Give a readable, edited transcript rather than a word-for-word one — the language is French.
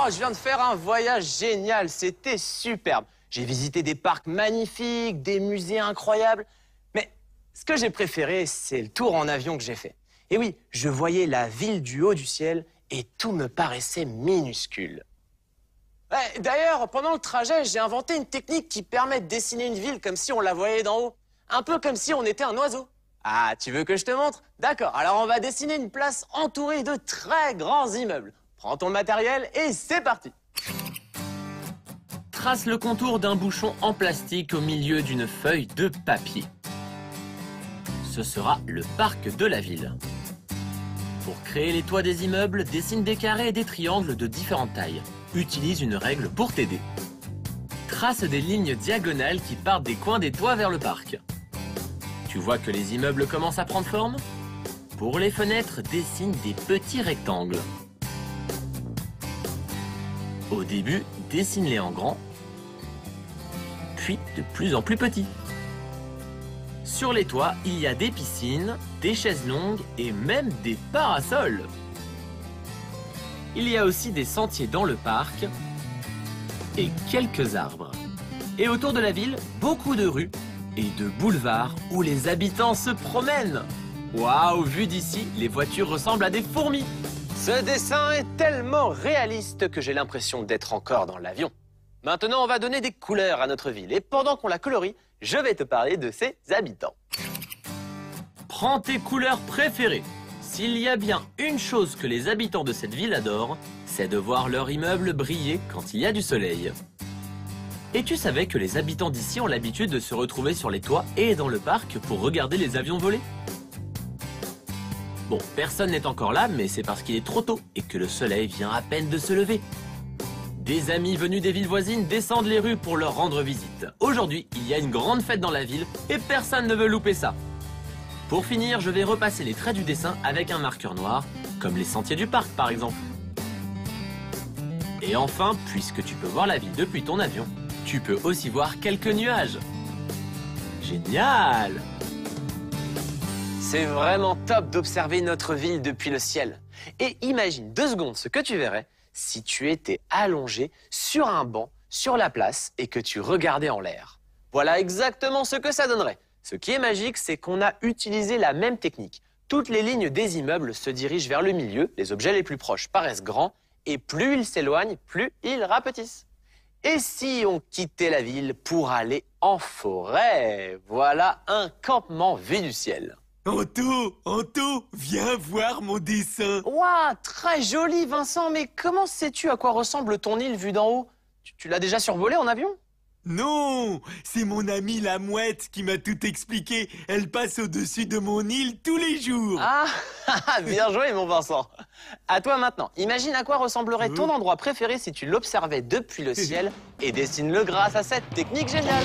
Je viens de faire un voyage génial, c'était superbe. J'ai visité des parcs magnifiques, des musées incroyables. Mais ce que j'ai préféré, c'est le tour en avion que j'ai fait. Et oui, je voyais la ville du haut du ciel et tout me paraissait minuscule. Ouais, d'ailleurs, pendant le trajet, j'ai inventé une technique qui permet de dessiner une ville comme si on la voyait d'en haut. Un peu comme si on était un oiseau. Ah, tu veux que je te montre? D'accord, alors on va dessiner une place entourée de très grands immeubles. Prends ton matériel et c'est parti! Trace le contour d'un bouchon en plastique au milieu d'une feuille de papier. Ce sera le parc de la ville. Pour créer les toits des immeubles, dessine des carrés et des triangles de différentes tailles. Utilise une règle pour t'aider. Trace des lignes diagonales qui partent des coins des toits vers le parc. Tu vois que les immeubles commencent à prendre forme? Pour les fenêtres, dessine des petits rectangles. Au début, dessine-les en grand, puis de plus en plus petits. Sur les toits, il y a des piscines, des chaises longues et même des parasols. Il y a aussi des sentiers dans le parc et quelques arbres. Et autour de la ville, beaucoup de rues et de boulevards où les habitants se promènent. Waouh, vu d'ici, les voitures ressemblent à des fourmis. Ce dessin est tellement réaliste que j'ai l'impression d'être encore dans l'avion. Maintenant, on va donner des couleurs à notre ville. Et pendant qu'on la colorie, je vais te parler de ses habitants. Prends tes couleurs préférées. S'il y a bien une chose que les habitants de cette ville adorent, c'est de voir leur immeuble briller quand il y a du soleil. Et tu savais que les habitants d'ici ont l'habitude de se retrouver sur les toits et dans le parc pour regarder les avions voler? Bon, personne n'est encore là, mais c'est parce qu'il est trop tôt et que le soleil vient à peine de se lever. Des amis venus des villes voisines descendent les rues pour leur rendre visite. Aujourd'hui, il y a une grande fête dans la ville et personne ne veut louper ça. Pour finir, je vais repasser les traits du dessin avec un marqueur noir, comme les sentiers du parc par exemple. Et enfin, puisque tu peux voir la ville depuis ton avion, tu peux aussi voir quelques nuages. Génial! C'est vraiment top d'observer notre ville depuis le ciel. Et imagine 2 secondes ce que tu verrais si tu étais allongé sur un banc, sur la place, et que tu regardais en l'air. Voilà exactement ce que ça donnerait. Ce qui est magique, c'est qu'on a utilisé la même technique. Toutes les lignes des immeubles se dirigent vers le milieu, les objets les plus proches paraissent grands, et plus ils s'éloignent, plus ils rapetissent. Et si on quittait la ville pour aller en forêt? Voilà un campement vu du ciel. Anto, viens voir mon dessin. Waouh, très joli Vincent, mais comment sais-tu à quoi ressemble ton île vue d'en haut? Tu l'as déjà survolée en avion? Non, c'est mon amie la mouette qui m'a tout expliqué. Elle passe au-dessus de mon île tous les jours. Ah, bien joué mon Vincent. À toi maintenant, imagine à quoi ressemblerait ton endroit préféré si tu l'observais depuis le ciel et dessine-le grâce à cette technique géniale.